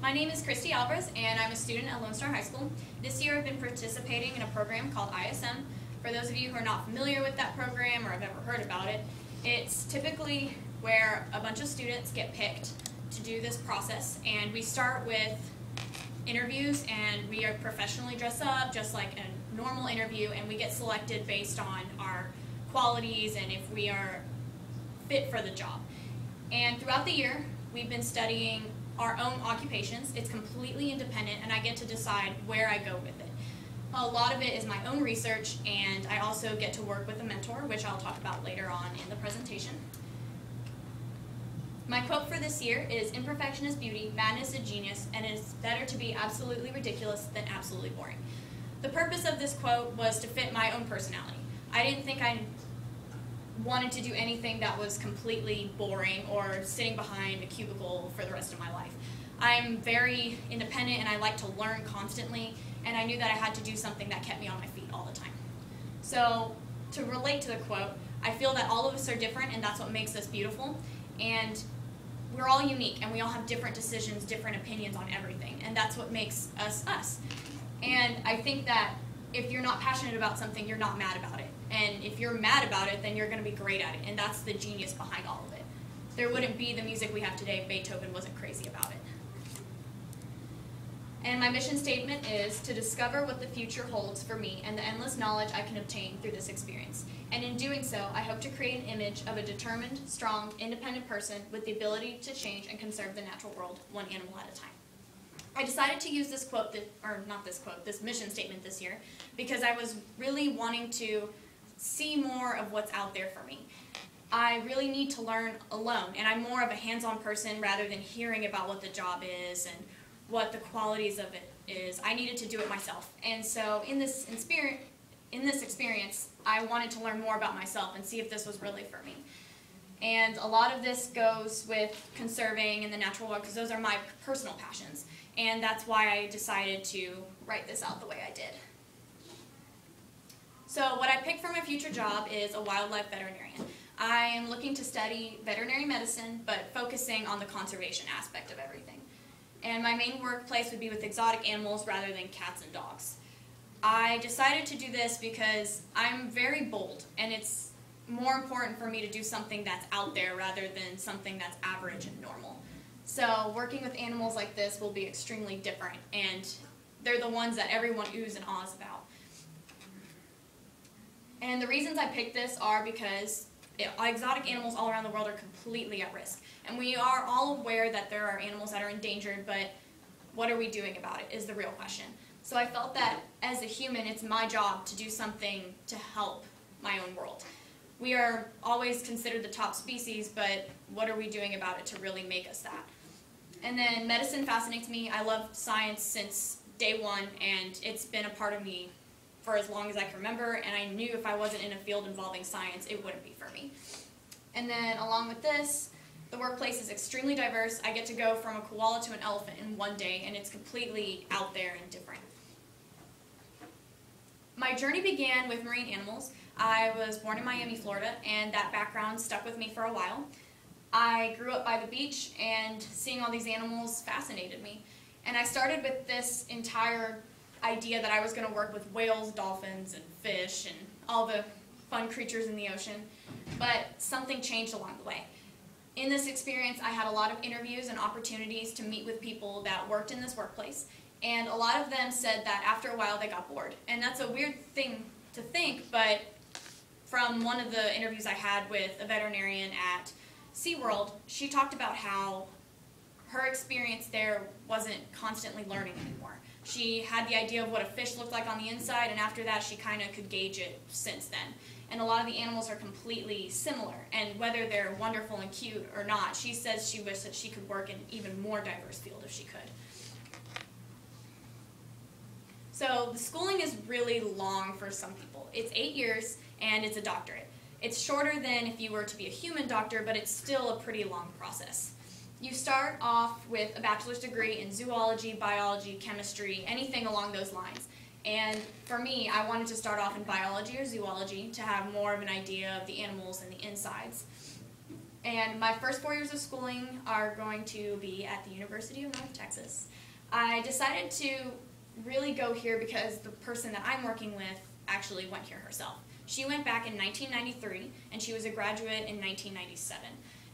My name is Christy Alvarez, and I'm a student at Lone Star High School. This year I've been participating in a program called ISM. For those of you who are not familiar with that program or have ever heard about it, it's typically where a bunch of students get picked to do this process, and we start with interviews, and we are professionally dressed up just like a normal interview, and we get selected based on our qualities and if we are fit for the job. And throughout the year, we've been studying our own occupations. It's completely independent, and I get to decide where I go with it. A lot of it is my own research, and I also get to work with a mentor, which I'll talk about later on in the presentation. My quote for this year is, "Imperfection is beauty, madness is genius, and it is better to be absolutely ridiculous than absolutely boring." The purpose of this quote was to fit my own personality. I didn't think I wanted to do anything that was completely boring or sitting behind a cubicle for the rest of my life. I'm very independent, and I like to learn constantly, and I knew that I had to do something that kept me on my feet all the time. So to relate to the quote, I feel that all of us are different, and that's what makes us beautiful, and we're all unique, and we all have different decisions, different opinions on everything, and that's what makes us us. And I think that if you're not passionate about something, you're not mad about it. And if you're mad about it, then you're going to be great at it, and that's the genius behind all of it. There wouldn't be the music we have today if Beethoven wasn't crazy about it. And my mission statement is to discover what the future holds for me and the endless knowledge I can obtain through this experience. And in doing so, I hope to create an image of a determined, strong, independent person with the ability to change and conserve the natural world one animal at a time. I decided to use this quote, this mission statement this year, because I was really wanting to see more of what's out there for me. I really need to learn alone, and I'm more of a hands-on person rather than hearing about what the job is and what the qualities of it is. I needed to do it myself. And so in this experience, I wanted to learn more about myself and see if this was really for me. And a lot of this goes with conserving in the natural world, because those are my personal passions. And that's why I decided to write this out the way I did. So what I picked for my future job is a wildlife veterinarian. I am looking to study veterinary medicine, but focusing on the conservation aspect of everything. And my main workplace would be with exotic animals rather than cats and dogs. I decided to do this because I'm very bold, and it's more important for me to do something that's out there rather than something that's average and normal. So working with animals like this will be extremely different, and they're the ones that everyone oohs and ahs about. And the reasons I picked this are because exotic animals all around the world are completely at risk. And we are all aware that there are animals that are endangered, but what are we doing about it is the real question. So I felt that as a human, it's my job to do something to help my own world. We are always considered the top species, but what are we doing about it to really make us that? And then medicine fascinates me. I love science since day one, and it's been a part of me for as long as I can remember, and I knew if I wasn't in a field involving science, it wouldn't be for me. And then along with this, the workplace is extremely diverse. I get to go from a koala to an elephant in one day, and it's completely out there and different. My journey began with marine animals. I was born in Miami, Florida, and that background stuck with me for a while. I grew up by the beach, and seeing all these animals fascinated me. And I started with this entire idea that I was going to work with whales, dolphins, and fish, and all the fun creatures in the ocean, but something changed along the way. In this experience, I had a lot of interviews and opportunities to meet with people that worked in this workplace, and a lot of them said that after a while they got bored. And that's a weird thing to think, but from one of the interviews I had with a veterinarian at SeaWorld, she talked about how her experience there wasn't constantly learning anymore. She had the idea of what a fish looked like on the inside, and after that she kind of could gauge it since then. And a lot of the animals are completely similar, and whether they're wonderful and cute or not, she says she wished that she could work in an even more diverse field if she could. So the schooling is really long for some people. It's 8 years, and it's a doctorate. It's shorter than if you were to be a human doctor, but it's still a pretty long process. You start off with a bachelor's degree in zoology, biology, chemistry, anything along those lines. And for me, I wanted to start off in biology or zoology to have more of an idea of the animals and the insides. And my first 4 years of schooling are going to be at the University of North Texas. I decided to really go here because the person that I'm working with actually went here herself. She went back in 1993, and she was a graduate in 1997.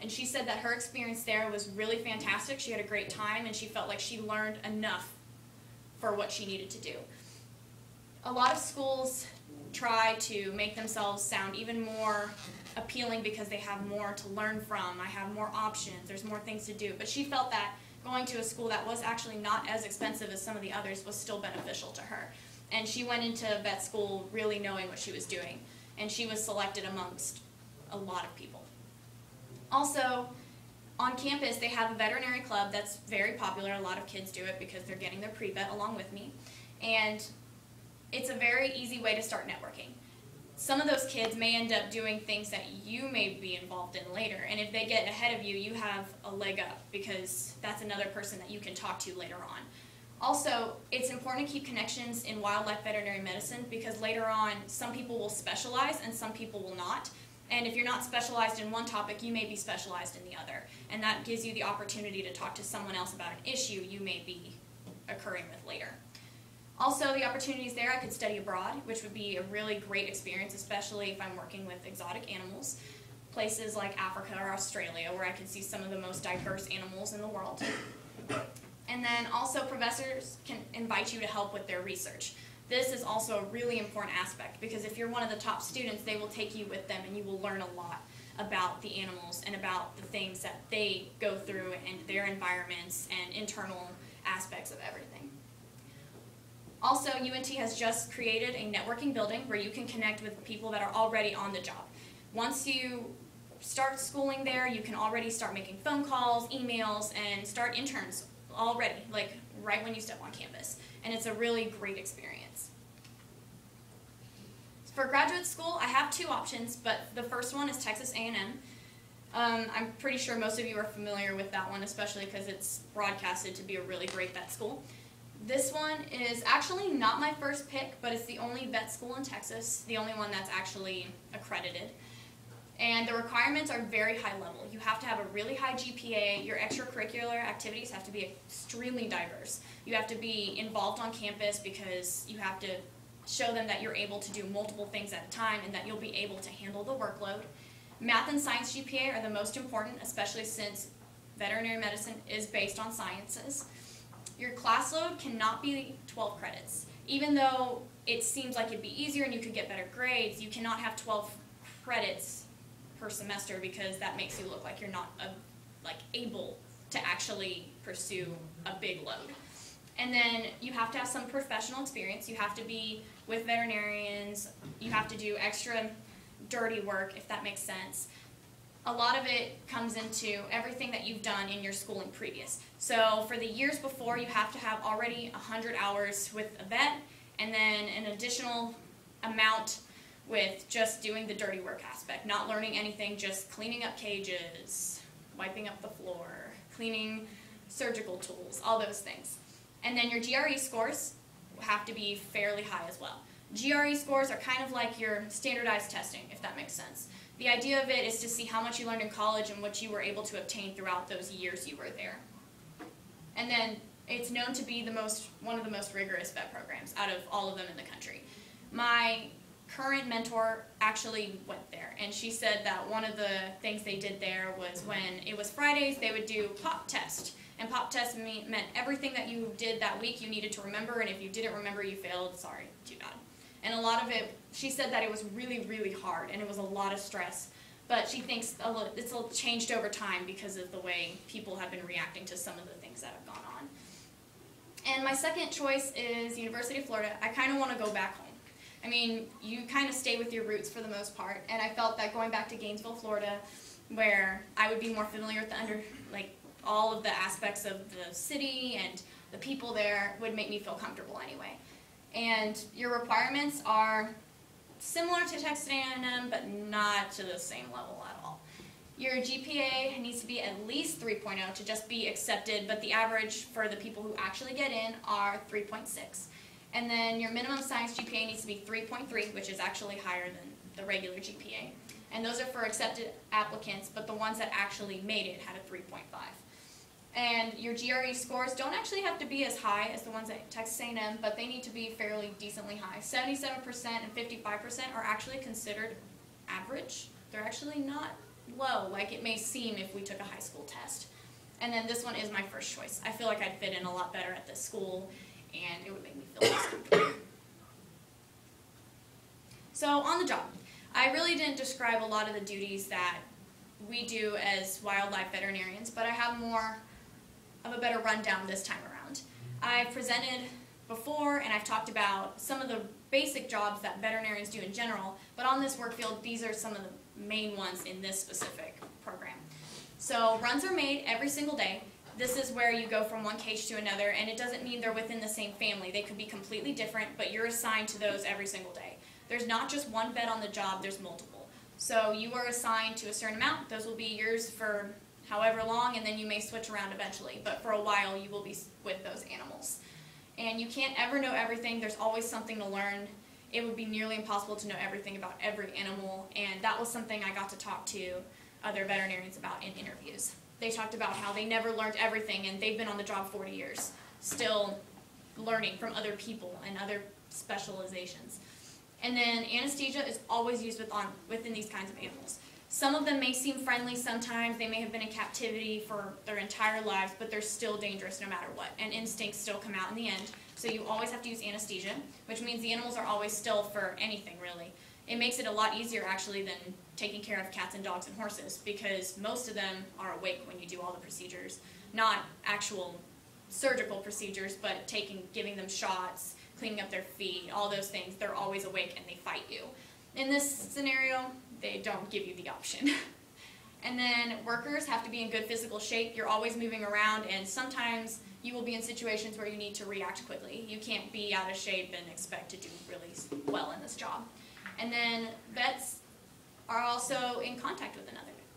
And she said that her experience there was really fantastic. She had a great time, and she felt like she learned enough for what she needed to do. A lot of schools try to make themselves sound even more appealing because they have more to learn from. I have more options, there's more things to do. But she felt that going to a school that was actually not as expensive as some of the others was still beneficial to her. And she went into vet school really knowing what she was doing. And she was selected amongst a lot of people. Also, on campus they have a veterinary club that's very popular. A lot of kids do it because they're getting their pre-vet along with me. And it's a very easy way to start networking. Some of those kids may end up doing things that you may be involved in later, and if they get ahead of you, you have a leg up because that's another person that you can talk to later on. Also, it's important to keep connections in wildlife veterinary medicine because later on, some people will specialize and some people will not. And if you're not specialized in one topic, you may be specialized in the other. And that gives you the opportunity to talk to someone else about an issue you may be occurring with later. Also, the opportunities there, I could study abroad, which would be a really great experience, especially if I'm working with exotic animals. Places like Africa or Australia, where I could see some of the most diverse animals in the world. And then also, professors can invite you to help with their research. This is also a really important aspect, because if you're one of the top students, they will take you with them and you will learn a lot about the animals and about the things that they go through and their environments and internal aspects of everything. Also, UNT has just created a networking building where you can connect with people that are already on the job. Once you start schooling there, you can already start making phone calls, emails, and start interns already, like right when you step on campus. And it's a really great experience. For graduate school, I have two options, but the first one is Texas A&M. I'm pretty sure most of you are familiar with that one, especially because it's broadcasted to be a really great vet school. This one is actually not my first pick, but it's the only vet school in Texas, the only one that's actually accredited. And the requirements are very high level. You have to have a really high GPA. Your extracurricular activities have to be extremely diverse. You have to be involved on campus because you have to show them that you're able to do multiple things at a time and that you'll be able to handle the workload. Math and science GPA are the most important, especially since veterinary medicine is based on sciences. Your class load cannot be 12 credits. Even though it seems like it'd be easier and you could get better grades, you cannot have 12 credits per semester because that makes you look like you're not able to actually pursue a big load. And then you have to have some professional experience. You have to be with veterinarians. You have to do extra dirty work, if that makes sense. A lot of it comes into everything that you've done in your schooling previous. So for the years before, you have to have already 100 hours with a vet, and then an additional amount with just doing the dirty work aspect, not learning anything, just cleaning up cages, wiping up the floor, cleaning surgical tools, all those things. And then your GRE scores have to be fairly high as well. GRE scores are kind of like your standardized testing, if that makes sense. The idea of it is to see how much you learned in college and what you were able to obtain throughout those years you were there. And then it's known to be one of the most rigorous vet programs out of all of them in the country. My current mentor actually went there, and she said that one of the things they did there was when it was Fridays, they would do pop test. And pop test meant everything that you did that week you needed to remember, and if you didn't remember, you failed. Sorry, too bad. And a lot of it, she said that it was really, really hard, and it was a lot of stress. But she thinks it's changed over time because of the way people have been reacting to some of the things that have gone on. And my second choice is University of Florida. I kind of want to go back home. I mean, you kind of stay with your roots for the most part, and I felt that going back to Gainesville, Florida, where I would be more familiar with all of the aspects of the city and the people there would make me feel comfortable anyway. And your requirements are similar to Texas A&M, but not to the same level at all. Your GPA needs to be at least 3.0 to just be accepted, but the average for the people who actually get in are 3.6. And then your minimum science GPA needs to be 3.3, which is actually higher than the regular GPA. and those are for accepted applicants, but the ones that actually made it had a 3.5. And your GRE scores don't actually have to be as high as the ones at Texas A&M, but they need to be fairly decently high. 77% and 55% are actually considered average. They're actually not low like it may seem if we took a high school test. And then this one is my first choice. I feel like I'd fit in a lot better at this school, and it would make me feel less comfortable. So on the job, I really didn't describe a lot of the duties that we do as wildlife veterinarians, but I have more of a better rundown this time around. I've presented before and I've talked about some of the basic jobs that veterinarians do in general, but on this work field, these are some of the main ones in this specific program. So runs are made every single day. This is where you go from one cage to another, and it doesn't mean they're within the same family. They could be completely different, but you're assigned to those every single day. There's not just one vet on the job, there's multiple. So you are assigned to a certain amount. Those will be yours for however long, and then you may switch around eventually, but for a while you will be with those animals. And you can't ever know everything. There's always something to learn. It would be nearly impossible to know everything about every animal, and that was something I got to talk to other veterinarians about in interviews. They talked about how they never learned everything, and they've been on the job 40 years, still learning from other people and other specializations. And then anesthesia is always used within these kinds of animals. Some of them may seem friendly sometimes. They may have been in captivity for their entire lives, but they're still dangerous no matter what, and instincts still come out in the end. So you always have to use anesthesia, which means the animals are always still for anything, really. It makes it a lot easier, actually, than taking care of cats and dogs and horses, because most of them are awake when you do all the procedures. Not actual surgical procedures, but giving them shots, cleaning up their feet, all those things. They're always awake and they fight you. In this scenario, they don't give you the option. And then workers have to be in good physical shape. You're always moving around, and sometimes you will be in situations where you need to react quickly. You can't be out of shape and expect to do really well in this job. And then vets are also in contact with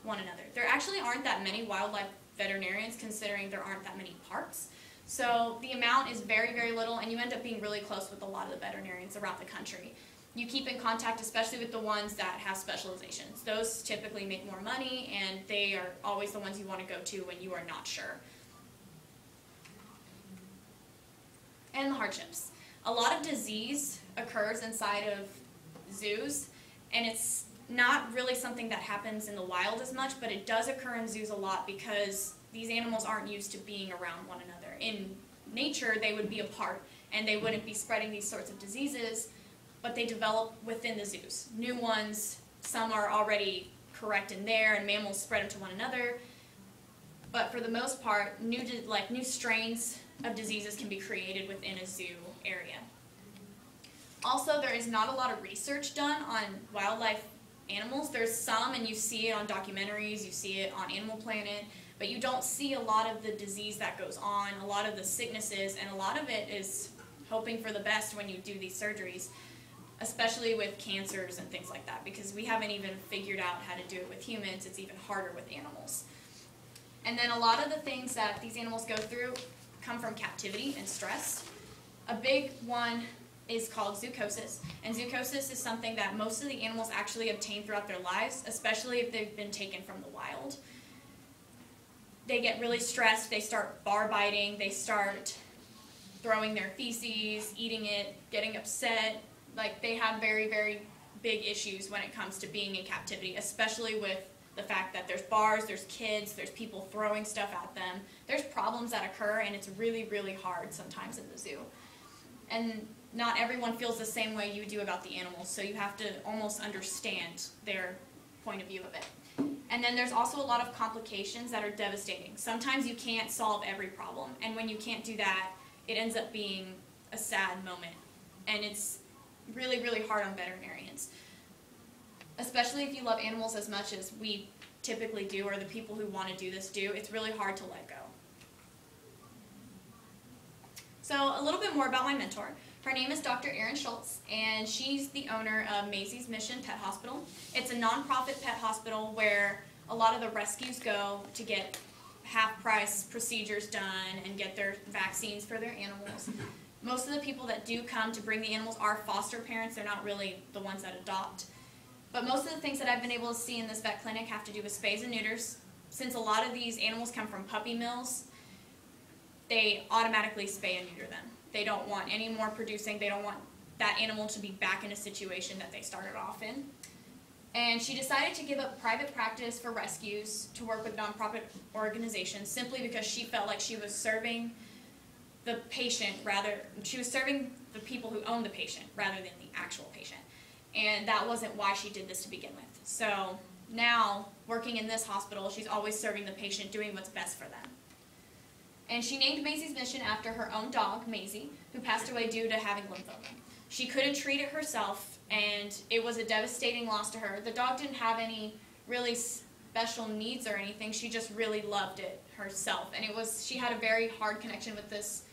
one another. There actually aren't that many wildlife veterinarians, considering there aren't that many parks. So the amount is very, very little, and you end up being really close with a lot of the veterinarians around the country. You keep in contact, especially with the ones that have specializations. Those typically make more money, and they are always the ones you want to go to when you are not sure. And the hardships. A lot of disease occurs inside of zoos, and it's not really something that happens in the wild as much, but it does occur in zoos a lot because these animals aren't used to being around one another. In nature, they would be apart, and they wouldn't be spreading these sorts of diseases, but they develop within the zoos. New ones, some are already correct in there, and mammals spread them to one another. But for the most part, new strains of diseases can be created within a zoo area. Also, there is not a lot of research done on wildlife animals. There's some, and you see it on documentaries, you see it on Animal Planet, but you don't see a lot of the disease that goes on, a lot of the sicknesses, and a lot of it is hoping for the best when you do these surgeries, especially with cancers and things like that, because we haven't even figured out how to do it with humans. It's even harder with animals. And then a lot of the things that these animals go through come from captivity and stress. A big one is called zoochosis, and zoochosis is something that most of the animals actually obtain throughout their lives, especially if they've been taken from the wild. They get really stressed, they start bar biting, they start throwing their feces, eating it, getting upset. Like, they have very, very big issues when it comes to being in captivity, especially with the fact that there's bars, there's kids, there's people throwing stuff at them. There's problems that occur, and it's really, really hard sometimes in the zoo. And not everyone feels the same way you do about the animals, so you have to almost understand their point of view of it. And then there's also a lot of complications that are devastating. Sometimes you can't solve every problem, and when you can't do that, it ends up being a sad moment. And it's really, really hard on veterinarians. Especially if you love animals as much as we typically do, or the people who want to do this do, it's really hard to let go. So a little bit more about my mentor. Her name is Dr. Erin Schultz, and she's the owner of Maisie's Mission Pet Hospital. It's a nonprofit pet hospital where a lot of the rescues go to get half-price procedures done and get their vaccines for their animals. Most of the people that do come to bring the animals are foster parents. They're not really the ones that adopt. But most of the things that I've been able to see in this vet clinic have to do with spays and neuters. Since a lot of these animals come from puppy mills, they automatically spay and neuter them. They don't want any more producing. They don't want that animal to be back in a situation that they started off in. And she decided to give up private practice for rescues to work with nonprofit organizations simply because she felt like she was serving the patient she was serving the people who own the patient rather than the actual patient. And that wasn't why she did this to begin with. So now, working in this hospital, she's always serving the patient, doing what's best for them. And she named Maisie's Mission after her own dog, Maisie, who passed away due to having lymphoma. She couldn't treat it herself, and it was a devastating loss to her. The dog didn't have any really special needs or anything. She just really loved it herself. And she had a very hard connection with this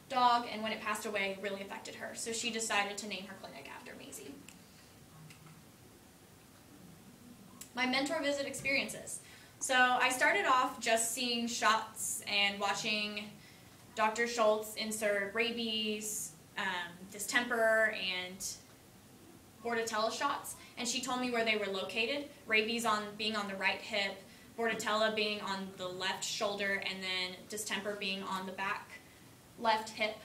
dog, and when it passed away, it really affected her. So she decided to name her clinic after Maisie. My mentor visit experiences. So I started off just seeing shots and watching Dr. Schultz insert rabies, distemper, and Bordetella shots, and she told me where they were located. Rabies being on the right hip, Bordetella being on the left shoulder, and then distemper being on the back left hip.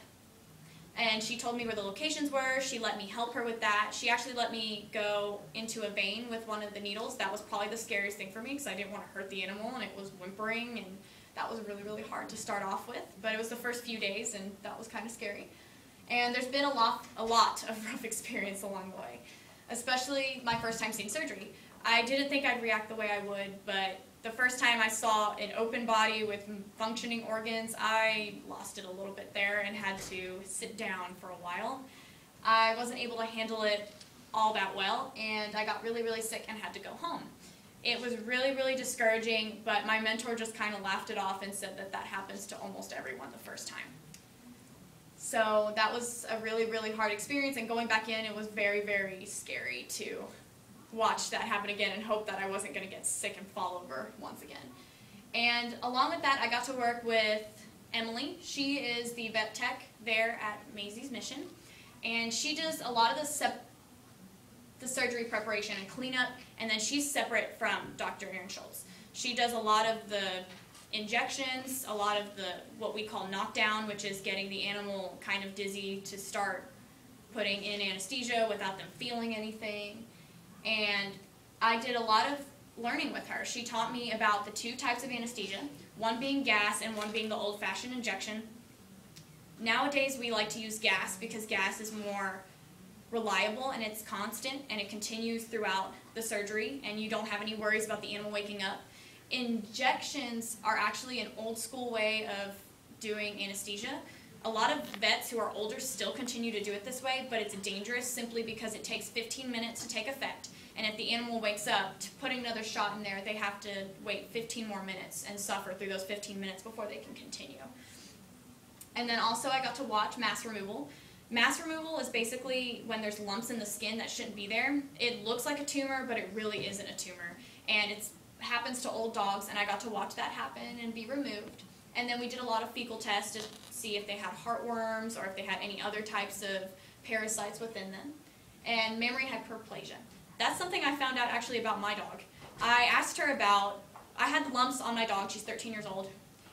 And she told me where the locations were. She let me help her with that. She actually let me go into a vein with one of the needles. That was probably the scariest thing for me because I didn't want to hurt the animal, and it was whimpering, and that was really, really hard to start off with. But it was the first few days, and that was kind of scary. And there's been a lot of rough experience along the way, especially my first time seeing surgery. I didn't think I'd react the way I would, but the first time I saw an open body with functioning organs, I lost it a little bit there and had to sit down for a while. I wasn't able to handle it all that well, and I got really, really sick and had to go home. It was really, really discouraging, but my mentor just kind of laughed it off and said that happens to almost everyone the first time. So that was a really, really hard experience, and going back in, it was very, very scary to watch that happen again and hope that I wasn't going to get sick and fall over once again. And along with that, I got to work with Emily. She is the vet tech there at Maisie's Mission, and she does a lot of the surgery preparation and cleanup, and then she's separate from Dr. Erin Schultz. She does a lot of the injections, a lot of what we call knockdown, which is getting the animal kind of dizzy to start putting in anesthesia without them feeling anything. And I did a lot of learning with her. She taught me about the two types of anesthesia, one being gas and one being the old-fashioned injection. Nowadays we like to use gas because gas is more reliable and it's constant and it continues throughout the surgery and you don't have any worries about the animal waking up. Injections are actually an old school way of doing anesthesia. A lot of vets who are older still continue to do it this way, but it's dangerous simply because it takes 15 minutes to take effect. And if the animal wakes up, putting another shot in there, they have to wait 15 more minutes and suffer through those 15 minutes before they can continue. And then also I got to watch mass removal. Mass removal is basically when there's lumps in the skin that shouldn't be there. It looks like a tumor, but it really isn't a tumor. And it happens to old dogs, and I got to watch that happen and be removed. And then we did a lot of fecal tests to see if they had heartworms or if they had any other types of parasites within them. And mammary hyperplasia. That's something I found out actually about my dog. I asked her about, I had lumps on my dog, she's 13 years old,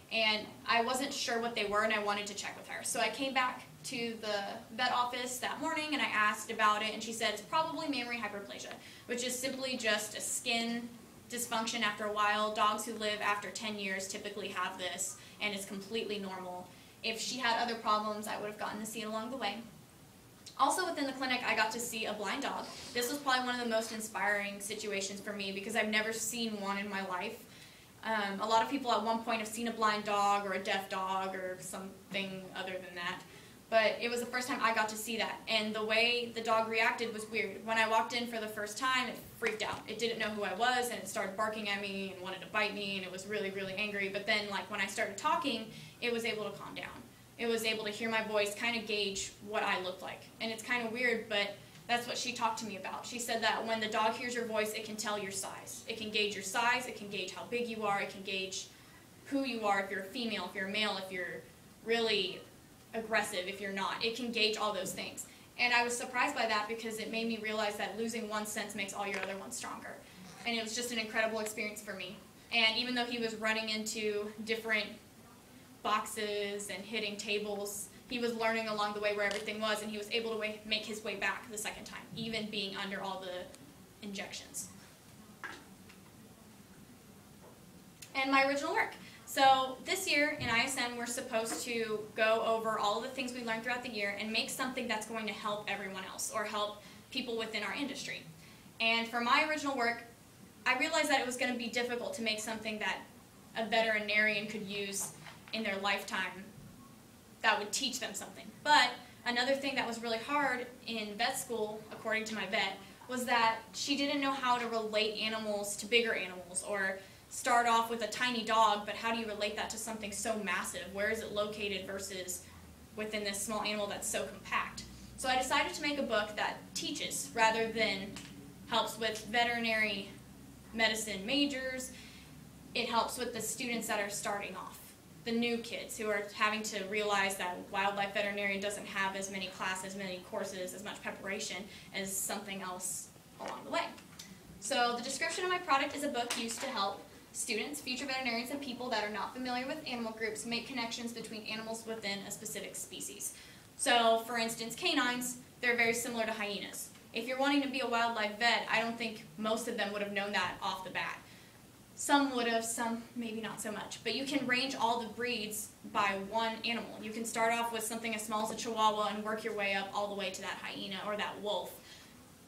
and I wasn't sure what they were and I wanted to check with her. So I came back to the vet office that morning and I asked about it, and she said it's probably mammary hyperplasia, which is simply just a skin dysfunction after a while. Dogs who live after 10 years typically have this, and it's completely normal. If she had other problems, I would have gotten to see it along the way. Also within the clinic, I got to see a blind dog. This was probably one of the most inspiring situations for me because I've never seen one in my life. A lot of people at one point have seen a blind dog or a deaf dog or something other than that. But it was the first time I got to see that, and the way the dog reacted was weird. When I walked in for the first time, it freaked out. It didn't know who I was, and it started barking at me and wanted to bite me, and it was really, really angry. But then, like, when I started talking, it was able to calm down. It was able to hear my voice, kind of gauge what I looked like. And it's kind of weird, but that's what she talked to me about. She said that when the dog hears your voice, it can tell your size. It can gauge your size, it can gauge how big you are, it can gauge who you are, if you're a female, if you're a male, if you're really aggressive, if you're not. It can gauge all those things. And I was surprised by that because it made me realize that losing one sense makes all your other ones stronger. And it was just an incredible experience for me. And even though he was running into different boxes and hitting tables, he was learning along the way where everything was, and he was able to make his way back the second time, even being under all the injections. And my original work. So this year in ISM, we're supposed to go over all of the things we learned throughout the year and make something that's going to help everyone else or help people within our industry. And for my original work, I realized that it was going to be difficult to make something that a veterinarian could use in their lifetime that would teach them something. But another thing that was really hard in vet school, according to my vet, was that she didn't know how to relate animals to bigger animals, or start off with a tiny dog, but how do you relate that to something so massive? Where is it located versus within this small animal that's so compact? So I decided to make a book that teaches rather than helps with veterinary medicine majors. It helps with the students that are starting off, the new kids who are having to realize that wildlife veterinarian doesn't have as many classes, many courses, as much preparation as something else along the way. So the description of my product is a book used to help students, future veterinarians, and people that are not familiar with animal groups make connections between animals within a specific species. So, for instance, canines, they're very similar to hyenas. If you're wanting to be a wildlife vet, I don't think most of them would have known that off the bat. Some would have, some maybe not so much. But you can range all the breeds by one animal. You can start off with something as small as a chihuahua and work your way up all the way to that hyena or that wolf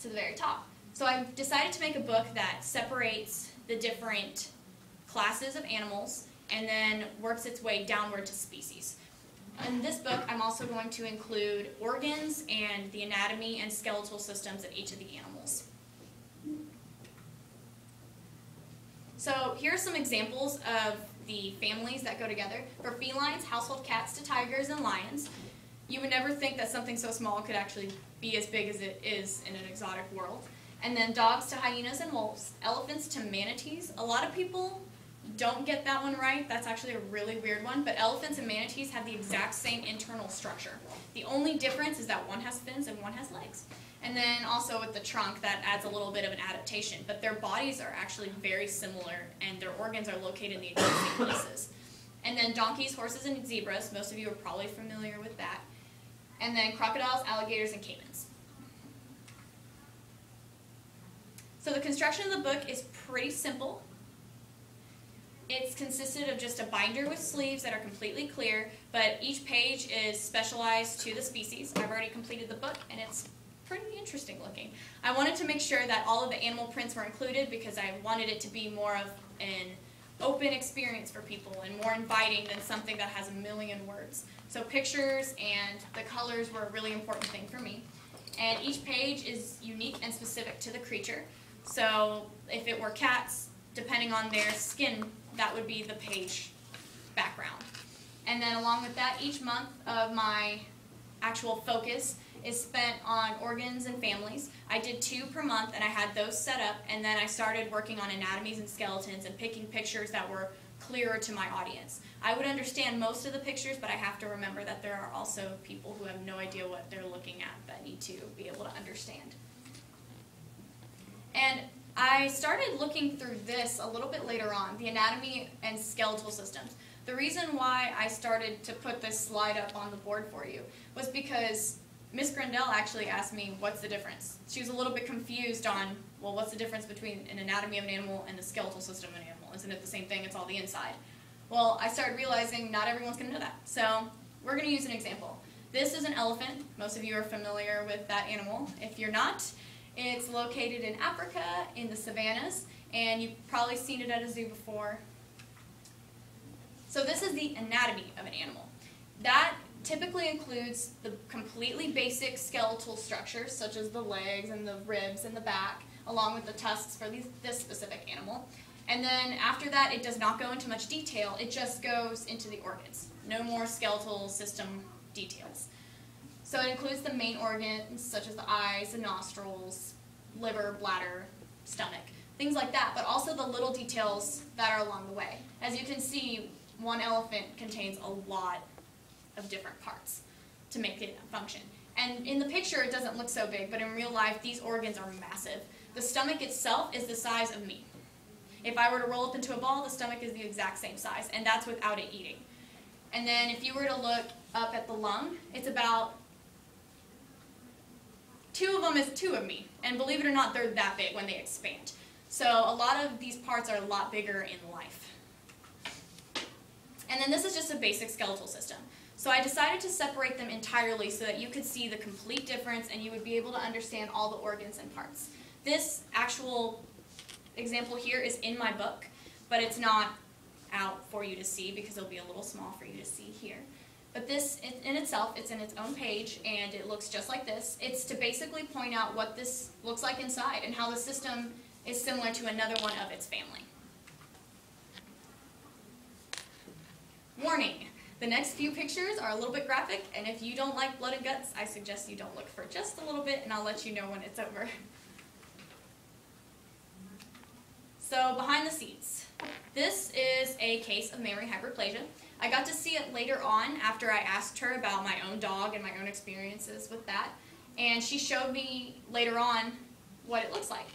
to the very top. So I've decided to make a book that separates the different classes of animals and then works its way downward to species. In this book, I'm also going to include organs and the anatomy and skeletal systems of each of the animals. So here are some examples of the families that go together. For felines, household cats to tigers and lions. You would never think that something so small could actually be as big as it is in an exotic world. And then dogs to hyenas and wolves. Elephants to manatees. A lot of people don't get that one right. That's actually a really weird one, but elephants and manatees have the exact same internal structure. The only difference is that one has fins and one has legs. And then also with the trunk, that adds a little bit of an adaptation, but their bodies are actually very similar and their organs are located in the exact same places. And then donkeys, horses, and zebras. Most of you are probably familiar with that. And then crocodiles, alligators, and caimans. So the construction of the book is pretty simple. It's consisted of just a binder with sleeves that are completely clear, but each page is specialized to the species. I've already completed the book, and it's pretty interesting looking. I wanted to make sure that all of the animal prints were included because I wanted it to be more of an open experience for people and more inviting than something that has a million words. So pictures and the colors were a really important thing for me. And each page is unique and specific to the creature. So if it were cats, depending on their skin, that would be the page background. And then along with that, each month of my actual focus is spent on organs and families. I did 2 per month, and I had those set up, and then I started working on anatomies and skeletons and picking pictures that were clearer to my audience. I would understand most of the pictures, but I have to remember that there are also people who have no idea what they're looking at that need to be able to understand. And I started looking through this a little bit later on, the anatomy and skeletal systems. The reason why I started to put this slide up on the board for you was because Miss Grindell actually asked me, what's the difference? She was a little bit confused on, well, what's the difference between an anatomy of an animal and the skeletal system of an animal? Isn't it the same thing? It's all the inside. Well, I started realizing not everyone's going to know that. So we're going to use an example. This is an elephant. Most of you are familiar with that animal. If you're not, it's located in Africa, in the savannas, and you've probably seen it at a zoo before. So this is the anatomy of an animal. That typically includes the completely basic skeletal structures, such as the legs and the ribs and the back, along with the tusks for this specific animal. And then after that, it does not go into much detail. It just goes into the organs. No more skeletal system details. So it includes the main organs, such as the eyes, the nostrils, liver, bladder, stomach, things like that, but also the little details that are along the way. As you can see, one elephant contains a lot of different parts to make it function. And in the picture it doesn't look so big, but in real life these organs are massive. The stomach itself is the size of me. If I were to roll up into a ball, the stomach is the exact same size, and that's without it eating. And then if you were to look up at the lung, it's about 2 of them is 2 of me. And believe it or not, they're that big when they expand. So a lot of these parts are a lot bigger in life. And then this is just a basic skeletal system. So I decided to separate them entirely so that you could see the complete difference and you would be able to understand all the organs and parts. This actual example here is in my book, but it's not out for you to see because it'll be a little small for you to see here. But this in itself, it's in its own page and it looks just like this. It's to basically point out what this looks like inside and how the system is similar to another one of its family. Warning, the next few pictures are a little bit graphic, and if you don't like blood and guts, I suggest you don't look for just a little bit, and I'll let you know when it's over. So, behind the scenes. This is a case of mammary hyperplasia. I got to see it later on after I asked her about my own dog and my own experiences with that, and she showed me later on what it looks like.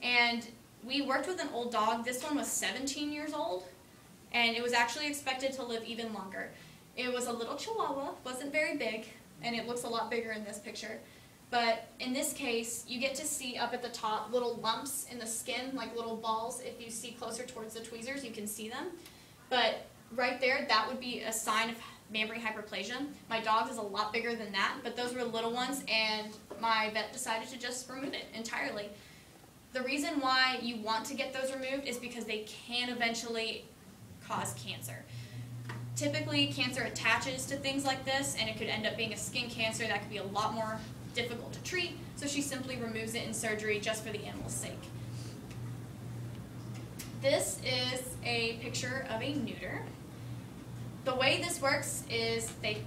And we worked with an old dog. This one was 17 years old. And it was actually expected to live even longer. It was a little chihuahua, wasn't very big, and it looks a lot bigger in this picture. But in this case, you get to see up at the top little lumps in the skin, like little balls. If you see closer towards the tweezers, you can see them. But right there, that would be a sign of mammary hyperplasia. My dog's is a lot bigger than that, but those were little ones, and my vet decided to just remove it entirely. The reason why you want to get those removed is because they can eventually cause cancer. Typically, cancer attaches to things like this, and it could end up being a skin cancer that could be a lot more difficult to treat, so she simply removes it in surgery just for the animal's sake. This is a picture of a neuter. The way this works is they